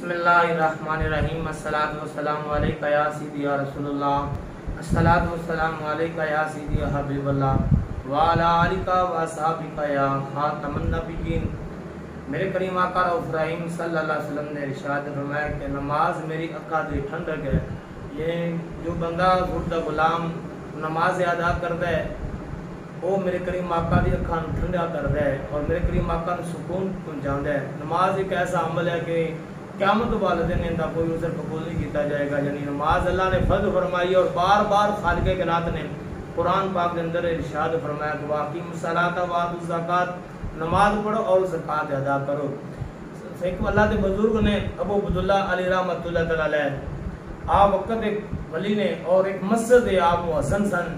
بسم اللہ الرحمن الرحیم الصلاۃ والسلام علیکہ یا سیدی یا رسول اللہ الصلاۃ والسلام علیکہ یا سیدی یا حبیب اللہ وعلی آلکہ واصحابکہ یا خاتم النبیین۔ میرے کریم آقا رؤوف رحیم صلی اللہ علیہ وسلم نے ارشاد فرمایا کہ نماز میری اکا دی ٹھنڈک ہے۔ یہ جو بندہ گھڑتا غلام نماز ادا کرتا ہے وہ میرے کریم آقا دی اکھاں ٹھنڈا کرتا ہے اور میرے کریم آقا نوں سکون پہنچاتا ہے۔ نماز ایک ایسا عمل ہے کہ قیامت والے دن ان کا کوئی عذر قبول نہیں کیتا جائے گا۔ یعنی نماز اللہ نے فرض فرمائی اور بار بار خالق کائنات نے قرآن پاک کے اندر ارشاد فرمایا کہ واقیم الصلاۃ وآتوا الزکوٰۃ، نماز پڑھو اور زکوٰۃ ادا کرو۔ ایک اللہ کے بزرگ نے ابو عبداللہ علی رحمۃ اللہ تعالی علیہ آپ وقت ایک ولی نے اور ایک مسجد ہے آپ محسن سن،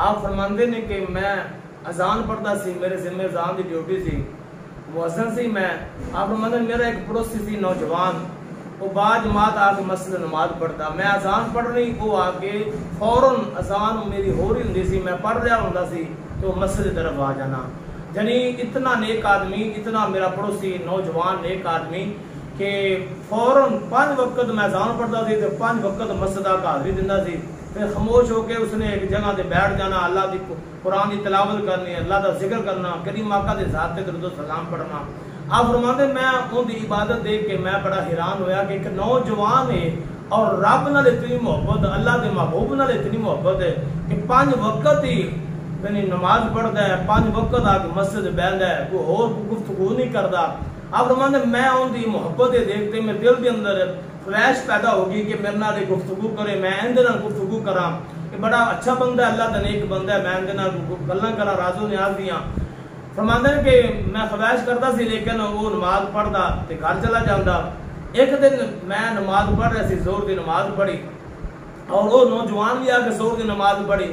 آپ فرماندے نے کہ میں اذان پڑھتا سی، میرے ذمہ اذان کی ڈیوٹی سی، مؤذن سی میں۔ آپ فرماندے میرا ایک پڑوسی سی نوجوان، وہ با جماعت آ کے مسجد نماز پڑھتا، میں اذان پڑھ رہی وہ آ کے فوراً اذان میری ہو رہی ہوندی سی، میں پڑھ رہا ہوندا سی تو مسجد کی طرف آ جانا۔ یعنی اتنا نیک آدمی، اتنا میرا پڑوسی نوجوان نیک آدمی کہ فوراً 5 وقت میں اذان پڑھتا سی تو 5 وقت مسجد آ کے حاضری دیندا سی۔ پھر خاموش ہو کے اس نے ایک جگہ تے بیٹھ جانا، اللہ دی قرآن کی تلاوت کرنی، اللہ دا ذکر کرنا، کریم آقا دے ذات تے درود و سلام پڑھنا۔ آپ فرماندے میں ان دی عبادت دیکھ کے میں بڑا حیران ہویا کہ ایک نوجوان ہے اور رب نال اتنی محبت، اللہ دے محبوب نال اتنی محبت ہے کہ 5 وقت ہی یعنی نماز پڑھتا ہے، 5 وقت آ کے مسجد بیٹھتا ہے، کوئی اور گفتگو نہیں کرتا۔ آپ فرماندے میں ان دی محبت دیکھتے میں دل کے اندر خواہش پیدا ہوگی کہ میرے نال گفتگو کرے، میں اندے نال گفتگو کراں، کہ بڑا اچھا بندہ ہے، اللہ دا نیک بندہ ہے، میں اندے نال گلاں کراں راز و نیاز دیاں۔ فرماندے نے کہ میں خواہش کرتا سی لیکن وہ نماز پڑھدا تے گھر چلا جاندا۔ ایک دن میں نماز پڑھ رہا سی، زور دی نماز پڑھی اور وہ نوجوان بھی آ کے زور دی نماز پڑھی۔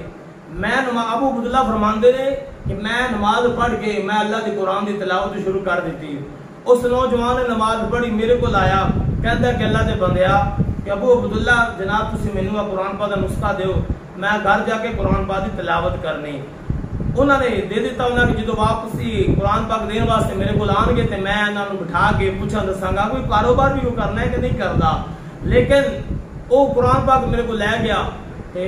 میں ابو عبداللہ فرماندے نے کہ میں نماز پڑھ کے میں اللہ دی قرآن دی تلاوت شروع کر دیتی۔ اس نوجوان نے نماز پڑھی، میرے کو آیا کہتا کہ اللہ دے بندیا کہ ابو عبداللہ جناب تسی مینوں قرآن پاک دا نسخہ دیو، میں گھر جا کے قرآن پاک دی تلاوت کرنی۔ انہوں نے دے دیتا، انہوں نے جدو واپسی قرآن پاک دین واسطے میرے کو آن گے تے میں انہوں نے بٹھا کے پوچھا دساں گا کوئی کاروبار بھی وہ کرنا ہے کہ نہیں کرتا، لیکن وہ قرآن پاک میرے کو لے گیا تے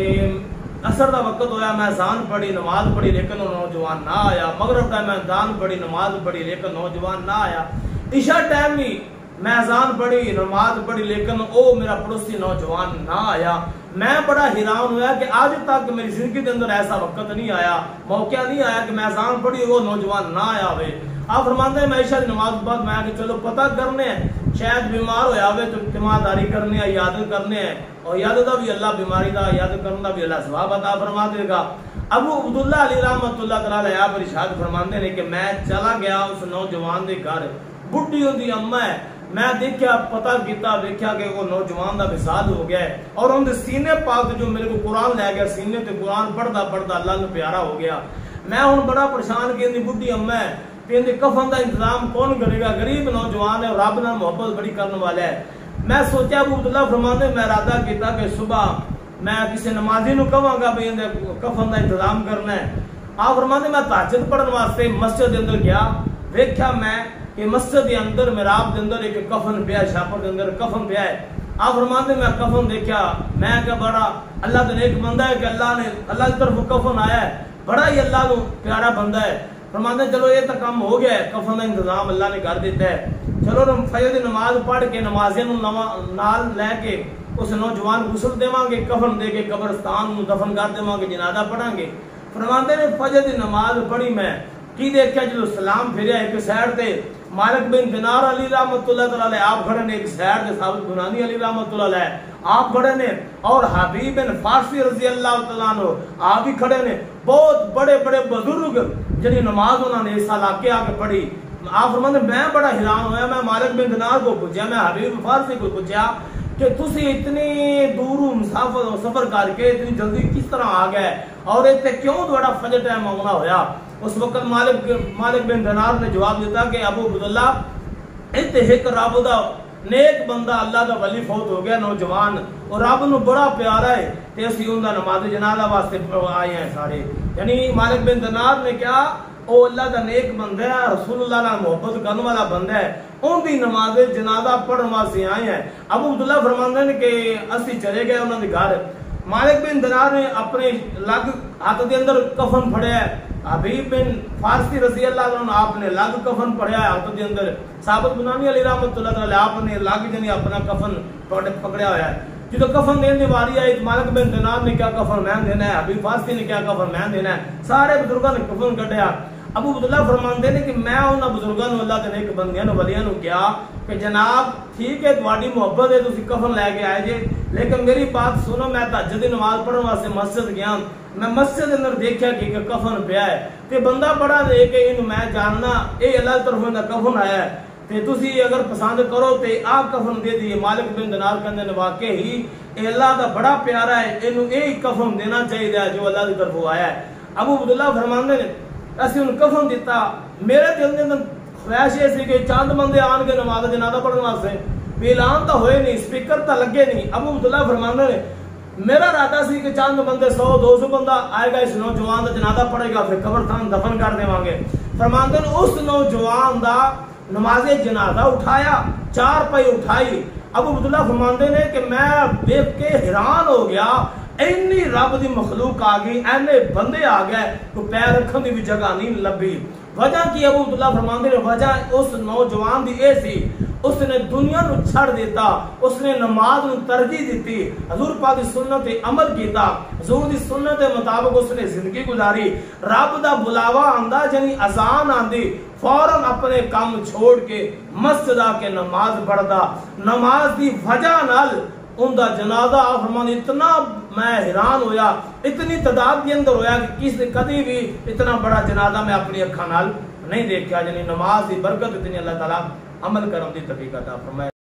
اثر دا وقت ہویا، میں اذان پڑھی نماز پڑھی لیکن وہ نوجوان نہ آیا۔ مغرب ٹائم میں اذان پڑھی نماز پڑھی لیکن نوجوان نہ آیا۔ عشاء ٹائم بھی میں اذان پڑھی نماز پڑھی لیکن وہ میرا پڑوسی نوجوان نہ آیا۔ میں بڑا حیران ہوا کہ آج تک میری زندگی کے اندر ایسا وقت نہیں آیا، موقع نہیں آیا کہ میں اذان پڑھی وہ نوجوان نہ آیا ہوئے۔ آپ فرماتے ہیں میں عشاء کی نماز بعد میں کہ چلو پتہ کرنے ہیں، شاید بیمار ہویا ہوئے تو تیمارداری کرنے ہیں، یاد کرنے ہیں، اور یاد دا بھی اللہ بیماری دا یاد کرنا بھی اللہ ثواب عطا فرما دے گا۔ ابو عبداللہ علی رحمۃ اللہ تعالی علیہ ارشاد فرماندے نے کہ میں چلا گیا اس نوجوان دے گھر، بڈھی ہوندی اما ہے، میں دیکھا پتہ کیتا دیکھا کہ وہ نوجوان دا وصال ہو گیا ہے اور ان دے سینے پاک جو میرے کو قرآن لے گیا سینے تے قرآن پڑھدا پڑھدا اللہ نو پیارا ہو گیا۔ میں ہن بڑا پریشان کہ اندی بڈھی اما ہے تے اندے کفن دا انتظام کون کرے گا، غریب نوجوان ہے اور رب نال محبت بڑی کرنے والا ہے۔ میں سوچا ابو عبداللہ فرماندے میں ارادہ کیتا کہ صبح میں کسی نمازی نو کہاں گا بھئی اندے کفن دا انتظام کرنا ہے۔ آپ فرماندے میں تہجد پڑھن واسطے مسجد دے اندر گیا، ویکھیا میں کہ مسجد کے اندر محراب کے اندر ایک کفن پیا، چھاپر کے اندر کفن پیا ہے۔ آپ فرماندے میں کفن دیکھا، میں کہ بڑا اللہ کا نیک بندہ ہے کہ اللہ کی طرف کفن آیا ہے، بڑا ہی اللہ کو پیارا بندہ ہے۔ فرماندے چلو یہ تو کام ہو گیا ہے، کفن کا انتظام اللہ نے کر دیتا ہے، چلو فجر کی نماز پڑھ کے نمازیاں نال لے کے اس نوجوان غسل دیواں گے، کفن دے کے قبرستان میں دفن کر دیواں گے، جنازہ پڑھاں گے۔ فرماندے نے فجر کی نماز پڑھی، میں کی دیکھا جدو سلام پھریا ایک سائڈ تے مالک بن دینار علی رحمۃ اللہ تعالی علیہ آپ کھڑے نے، ایک سائڈ تے ثابت بنانی علی رحمۃ اللہ علیہ آپ کھڑے نے، اور حبیب بن فارسی رضی اللہ تعالیٰ عنہ آپ بھی کھڑے نے، بہت بڑے بڑے بزرگ جنہی نماز انہوں نے اس علاقے آ کے پڑھی۔ آپ فرماتے میں بڑا حیران ہویا، میں مالک بن دینار کو پوچھا، میں حبیب فارسی کو پوچھا کہ تسی اتنی دوروں سفر کر کے اتنی جلدی کس طرح آ گئے اور اتنے کیوں بڑا فجر ٹائم آنا ہویا؟ اس وقت مالک بن دینار نے جواب دیتا کہ ابو عبداللہ اتنے ایک رب دا نیک بندہ اللہ دا ولی فوت ہو گیا نوجوان اور رب نو بڑا پیارا ہے تے اسی اوندا نماز جنازہ واسطے آئے ہیں سارے۔ یعنی مالک بن دینار نے کیا او اللہ دا نیک بندہ ہے، رسول اللہ نال محبت کرنے والا بندہ ہے، ان دی نماز جنازہ پڑھن واسطے آئے ہیں۔ ابو عبداللہ فرماندے نے کہ اسی چلے گئے انہاں دے گھر، مالک بن دینار نے اپنے لگ ہاتھ دے اندر کفن پھڑیا ہے، حبیب بن فارسی رضی اللہ عنہ آپ نے لگ کفن پڑھیا ہے ہاتھ دے اندر، ثابت بنانی علیہ رحمۃ اللہ علیہ آپ نے لگ جنی اپنا کفن پکڑیا ہوا ہے۔ جدو کفن دینے دی واری آئی تو مالک بن دینار نے کیا کفن میں دینا ہے، حبیب فارسی نے کیا کفن میں دینا ہے، سارے بزرگاں نے کفن کڈیا۔ ابو عبداللہ فرماندے نے کہ میں انہاں بزرگاں نو اللہ دے نیک بندیاں نو ولیاں نو کیا کہ جناب ٹھیک ہے تواڈی محبت ہے تسی کفن لے کے آئے جے، لیکن میری بات سنو، میں تہجد دی نماز پڑھن واسطے مسجد گیا، میں مسجد دے اندر دیکھیا کہ کفن پیا ہے تے بندہ بڑا دے کہ اینو میں جاننا اے اللہ دی طرفوں دا کفن آیا ہے تے تسی اگر پسند کرو تے آپ کفن دے دیے۔ مالک بن دینار کہندے نے واقعی اے اللہ دا بڑا پیارا ہے، اینو اے کفن دینا چاہیے جو اللہ دی طرفوں آیا ہے۔ ابو عبداللہ فرماندے نے اسی ان کفن دیتا، میرے دل دے اندر خواہش یہ سی کہ چند بندے آن کے نماز جنازہ پڑھن واسطے، اعلان تو ہوئے نہیں، سپیکر تو لگے نہیں۔ ابو عبداللہ فرماندے نے میرا ارادہ سی کہ چند بندے 100-200 بندہ آئے گا، اس نوجوان دا جنازہ پڑھے گا، پھر قبرستان دفن کر دیواں گے۔ فرماندے نے اس نوجوان دا نماز جنازہ اٹھایا، چار پائی اٹھائی۔ ابو عبداللہ فرماندے نے کہ میں دیکھ کے حیران ہو گیا، اینی رب دی مخلوق آ گئی، اینے بندے آ گئے تو پیر رکھن دی بھی جگہ نہیں لبھی۔ وجہ کی ابو عبداللہ فرماندے نے وجہ اس نوجوان دی اے سی، اس نے دنیا نو چھڑ دیتا، اس نے نماز نو ترجیح دیتی، حضور پاک دی سنت تے عمل کیتا، حضور دی سنت کے مطابق اس نے زندگی گزاری۔ رب دا بلاوا آندا جنی اذان آندی فوراً اپنے کام چھوڑ کے مسجد آ کے نماز پڑھدا، نماز دی وجہ نال ان دا جنازہ فرمان اتنا میں حیران ہویا، اتنی تعداد کے اندر ہویا کہ کس کدی بھی اتنا بڑا جنازہ میں اپنی اکھاں نال نہیں دیکھا۔ یعنی نماز دی برکت اتنی اللہ تعالیٰ عمل کرن دی توفیق عطا فرمائے۔